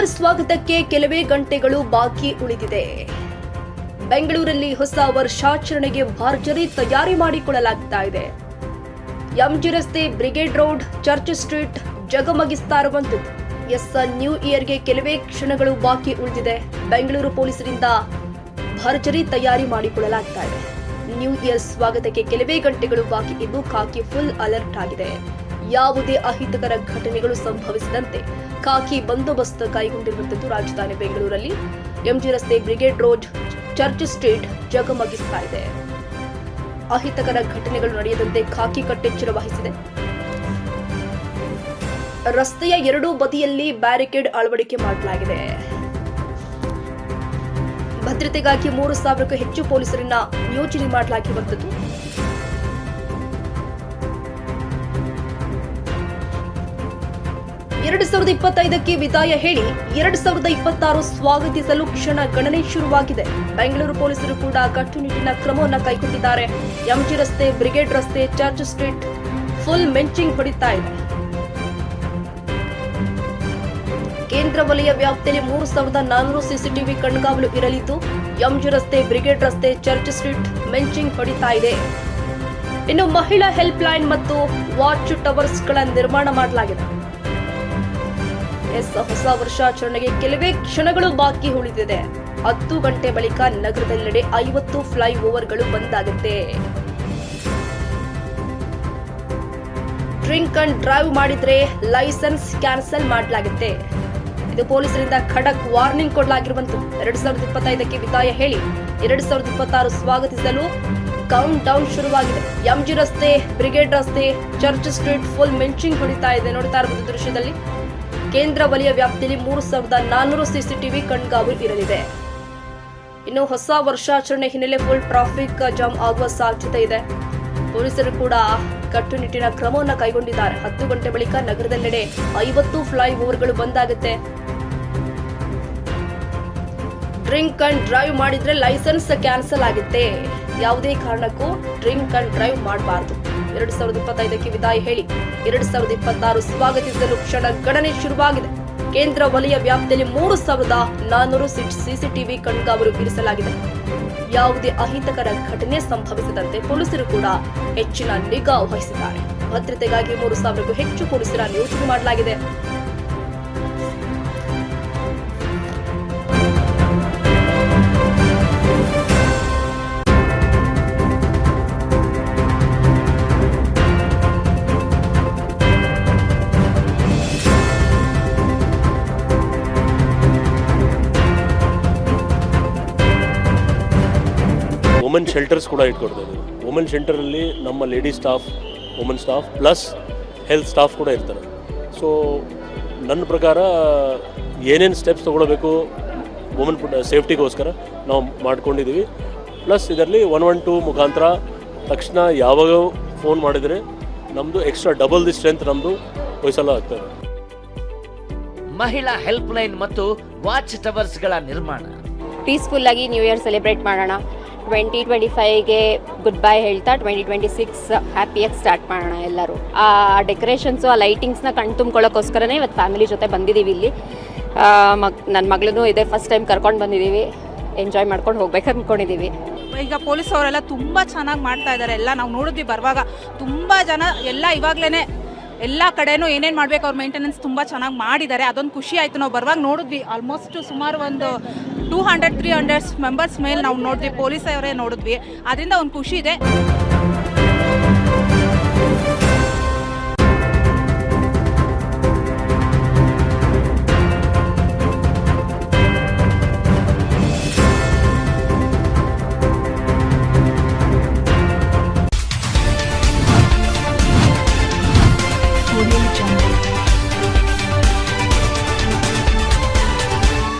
Year ಸ್ವಾಗತಕ್ಕೆ ಕೆಲವೇ ಗಂಟೆಗಳು ಬಾಕಿ ಉಳಿದಿದೆ. ಬೆಂಗಳೂರಲ್ಲಿ ಹೊಸ ವರ್ಷಾಚರಣೆಗೆ ಭರ್ಜರಿ ತಯಾರಿ ಮಾಡಿಕೊಳ್ಳಲಾಗ್ತಾ ಇದೆ. ಎಂಜಿ ರಸ್ತೆ, ಬ್ರಿಗೇಡ್ ರೋಡ್, ಚರ್ಚ್ ಸ್ಟ್ರೀಟ್ ಜಗಮಗಿಸ್ತಾ ಇರುವಂತದ್ದು. ನ್ಯೂ ಇಯರ್ಗೆ ಕೆಲವೇ ಕ್ಷಣಗಳು ಬಾಕಿ ಉಳಿದಿದೆ. ಬೆಂಗಳೂರು ಪೊಲೀಸರಿಂದ ಭರ್ಜರಿ ತಯಾರಿ ಮಾಡಿಕೊಳ್ಳಲಾಗ್ತಾ ಇದೆ. ನ್ಯೂ ಇಯರ್ ಸ್ವಾಗತಕ್ಕೆ ಕೆಲವೇ ಗಂಟೆಗಳು ಬಾಕಿ ಇದ್ದು ಖಾಕಿ ಫುಲ್ ಅಲರ್ಟ್ ಆಗಿದೆ. ಯಾವುದೇ ಅಹಿತಕರ ಘಟನೆಗಳು ಸಂಭವಿಸದಂತೆ ಖಾಕಿ ಬಂದೋಬಸ್ತ್ ಕೈಗೊಂಡಿರುವಂತದ್ದು. ರಾಜಧಾನಿ ಬೆಂಗಳೂರಲ್ಲಿ ಎಂಜಿ ರಸ್ತೆ, ಬ್ರಿಗೇಡ್ ರೋಡ್, ಚರ್ಚ್ ಸ್ಟ್ರೀಟ್ ಜಗಮಗಿಸ್ತಾ ಇದೆ. ಅಹಿತಕರ ಘಟನೆಗಳು ನಡೆಯದಂತೆ ಖಾಕಿ ಕಟ್ಟೆಚ್ಚರ ವಹಿಸಿದೆ. ರಸ್ತೆಯ ಎರಡೂ ಬದಿಯಲ್ಲಿ ಬ್ಯಾರಿಕೇಡ್ ಅಳವಡಿಕೆ ಮಾಡಲಾಗಿದೆ. ಭದ್ರತೆಗಾಗಿ 3,000ಕ್ಕೂ ಹೆಚ್ಚು ಪೊಲೀಸರನ್ನ ನಿಯೋಜನೆ ಮಾಡಲಾಗಿರುವಂತದ್ದು. ಎರಡು 2025ಕ್ಕೆ ವಿದಾಯ ಹೇಳಿ 2026 ಸ್ವಾಗತಿಸಲು ಕ್ಷಣ ಗಣನೆ ಶುರುವಾಗಿದೆ. ಬೆಂಗಳೂರು ಪೊಲೀಸರು ಕೂಡ ಕಟ್ಟುನಿಟ್ಟಿನ ಕ್ರಮವನ್ನು ಕೈಗೊಂಡಿದ್ದಾರೆ. ಎಂಜಿ ರಸ್ತೆ, ಬ್ರಿಗೇಡ್ ರಸ್ತೆ, ಚರ್ಚ್ ಸ್ಟ್ರೀಟ್ ಫುಲ್ ಮೆಂಚಿಂಗ್ ಹೊಡಿತಾ ಇದೆ. ಕೇಂದ್ರ ವಲಯ ವ್ಯಾಪ್ತಿಯಲ್ಲಿ 3,400 ಸಿಸಿಟಿವಿ ಕಣ್ಗಾವಲು ಇರಲಿದ್ದು, ಎಂಜಿ ರಸ್ತೆ, ಬ್ರಿಗೇಡ್ ರಸ್ತೆ, ಚರ್ಚ್ ಸ್ಟ್ರೀಟ್ ಮೆಂಚಿಂಗ್ ಹೊಡಿತಾ ಇದೆ. ಇನ್ನು ಮಹಿಳಾ ಹೆಲ್ಪ್ ಲೈನ್ ಮತ್ತು ವಾಚ್ ಟವರ್ಸ್ಗಳ ನಿರ್ಮಾಣ ಮಾಡಲಾಗಿದೆ. ಹೊಸ ವರ್ಷಾಚರಣೆಗೆ ಕೆಲವೇ ಕ್ಷಣಗಳು ಬಾಕಿ ಉಳಿದಿದೆ. 10 ಗಂಟೆ ಬಳಿಕ ನಗರದೆಲ್ಲೆಡೆ 50 ಫ್ಲೈ ಓವರ್ಗಳು ಬಂದಾಗುತ್ತೆ. ಡ್ರಿಂಕ್ ಅಂಡ್ ಡ್ರೈವ್ ಮಾಡಿದ್ರೆ ಲೈಸೆನ್ಸ್ ಕ್ಯಾನ್ಸಲ್ ಮಾಡಲಾಗುತ್ತೆ. ಇದು ಪೊಲೀಸರಿಂದ ಖಡಕ್ ವಾರ್ನಿಂಗ್ ಕೊಡಲಾಗಿರುವಂತದ್ದು. 2025ಕ್ಕೆ ವಿದಾಯ ಹೇಳಿ 2026 ಸ್ವಾಗತಿಸಲು ಕೌಂಟ್ ಡೌನ್ ಶುರುವಾಗಿದೆ. ಎಂಜಿ ರಸ್ತೆ, ಬ್ರಿಗೇಡ್ ರಸ್ತೆ, ಚರ್ಚ್ ಸ್ಟ್ರೀಟ್ ಫುಲ್ ಮೆಂಚಿಂಗ್ ಹೊಡಿತಾ ಇದೆ. ನೋಡ್ತಾ ಇರಬಹುದು ದೃಶ್ಯದಲ್ಲಿ. ಕೇಂದ್ರ ವಲಯ ವ್ಯಾಪ್ತಿಯಲ್ಲಿ 3,400 ಸಿಸಿಟಿವಿ ಕಣ್ಗಾವಲು ಇರಲಿದೆ. ಇನ್ನು ಹೊಸ ವರ್ಷಾಚರಣೆ ಹಿನ್ನೆಲೆ ಫುಲ್ ಟ್ರಾಫಿಕ್ ಜಾಮ್ ಆಗುವ ಸಾಧ್ಯತೆ ಇದೆ. ಪೊಲೀಸರು ಕೂಡ ಕಟ್ಟುನಿಟ್ಟಿನ ಕ್ರಮವನ್ನು ಕೈಗೊಂಡಿದ್ದಾರೆ. 10 ಗಂಟೆ ಬಳಿಕ ನಗರದೆಲ್ಲೆಡೆ 50 ಫ್ಲೈ ಓವರ್ಗಳು ಬಂದಾಗುತ್ತೆ. ಡ್ರಿಂಕ್ ಅಂಡ್ ಡ್ರೈವ್ ಮಾಡಿದ್ರೆ ಲೈಸೆನ್ಸ್ ಕ್ಯಾನ್ಸಲ್ ಆಗುತ್ತೆ. ಯಾವುದೇ ಕಾರಣಕ್ಕೂ ಡ್ರಿಂಕ್ ಅಂಡ್ ಡ್ರೈವ್ ಮಾಡಬಾರದು. 2025ಕ್ಕೆ ವಿದಾಯ ಹೇಳಿ 2026 ಸ್ವಾಗತಿಸಲು ಕ್ಷಣ ಗಣನೆ ಶುರುವಾಗಿದೆ. ಕೇಂದ್ರ ವಲಯ ವ್ಯಾಪ್ತಿಯಲ್ಲಿ 3,400 ಸಿಸಿಟಿವಿ ಕಣ್ಗಾವಲು ಇರಿಸಲಾಗಿದೆ. ಯಾವುದೇ ಅಹಿತಕರ ಘಟನೆ ಸಂಭವಿಸದಂತೆ ಪೊಲೀಸರು ಕೂಡ ಹೆಚ್ಚಿನ ನಿಗಾ ವಹಿಸಿದ್ದಾರೆ. ಭದ್ರತೆಗಾಗಿ 3,000ಕ್ಕೂ ಹೆಚ್ಚು ಪೊಲೀಸರ ನಿಯೋಜನೆ ಮಾಡಲಾಗಿದೆ. ವುಮೆನ್ ಶೆಲ್ಟರ್ಸ್ ಕೂಡ ಇಟ್ಕೊಡ್ತಾರೆ. ವುಮೆನ್ ಶೆಲ್ಟರಲ್ಲಿ ನಮ್ಮ lady staff, women staff plus health staff ಕೂಡ ಇರ್ತಾರೆ. ಸೊ ನನ್ನ ಪ್ರಕಾರ ಏನೇನು ಸ್ಟೆಪ್ಸ್ ತೊಗೊಳ್ಬೇಕು ವುಮೆನ್ ಸೇಫ್ಟಿಗೋಸ್ಕರ ನಾವು ಮಾಡ್ಕೊಂಡಿದ್ದೀವಿ. ಪ್ಲಸ್ ಇದರಲ್ಲಿ 112 ಮುಖಾಂತರ ತಕ್ಷಣ ಯಾವಾಗ ಫೋನ್ ಮಾಡಿದರೆ ನಮ್ಮದು ಎಕ್ಸ್ಟ್ರಾ ಡಬಲ್ ದಿ ಸ್ಟ್ರೆಂತ್ ನಮ್ಮದು ವಹಿಸಲಾಗ್ತದೆ. ಮಹಿಳಾ ಹೆಲ್ಪ್ ಲೈನ್ ಮತ್ತು ವಾಚ್ ಟವರ್ಸ್ಗಳ ನಿರ್ಮಾಣ. ಪೀಸ್ಫುಲ್ ಆಗಿ ನ್ಯೂ ಇಯರ್ ಸೆಲೆಬ್ರೇಟ್ ಮಾಡೋಣ. 2025ಗೆ ಗುಡ್ ಬೈ ಹೇಳ್ತಾ 2026 ಹ್ಯಾಪಿಯಾಗಿ ಸ್ಟಾರ್ಟ್ ಮಾಡೋಣ ಎಲ್ಲರೂ. ಆ ಡೆಕೋರೇಷನ್ಸು, ಆ ಲೈಟಿಂಗ್ಸ್ನ ಕಣ್ ತುಂಬ್ಕೊಳ್ಳೋಕ್ಕೋಸ್ಕರನೇ ಇವತ್ತು ಫ್ಯಾಮಿಲಿ ಜೊತೆ ಬಂದಿದ್ದೀವಿ ಇಲ್ಲಿ. ನನ್ನ ಮಗಳೂ ಇದೆ, ಫಸ್ಟ್ ಟೈಮ್ ಕರ್ಕೊಂಡು ಬಂದಿದ್ದೀವಿ. ಎಂಜಾಯ್ ಮಾಡ್ಕೊಂಡು ಹೋಗ್ಬೇಕು ಅಂದ್ಕೊಂಡಿದ್ದೀವಿ. ಈಗ ಪೊಲೀಸ್ ಅವರೆಲ್ಲ ತುಂಬ ಚೆನ್ನಾಗಿ ಮಾಡ್ತಾ ಇದ್ದಾರೆ. ಎಲ್ಲ ನಾವು ನೋಡಿದ್ವಿ ಬರುವಾಗ ತುಂಬ ಜನ ಎಲ್ಲ ಇವಾಗಲೇ ಎಲ್ಲ ಕಡೆನೂ ಏನೇನು ಮಾಡಬೇಕು ಅವ್ರ ಮೇಂಟೆನೆನ್ಸ್ ತುಂಬ ಚೆನ್ನಾಗಿ ಮಾಡಿದ್ದಾರೆ. ಅದೊಂದು ಖುಷಿ ಆಯಿತು. ನಾವು ಬರುವಾಗ ನೋಡಿದ್ವಿ ಆಲ್ಮೋಸ್ಟ್ ಸುಮಾರು ಒಂದು 200-300 ಮೆಂಬರ್ಸ್ ಮೇಲೆ ನಾವು ನೋಡಿದ್ವಿ, ಪೊಲೀಸ್ ಅವರೇ ನೋಡಿದ್ವಿ. ಅದರಿಂದ ಒಂದು ಖುಷಿ ಇದೆ.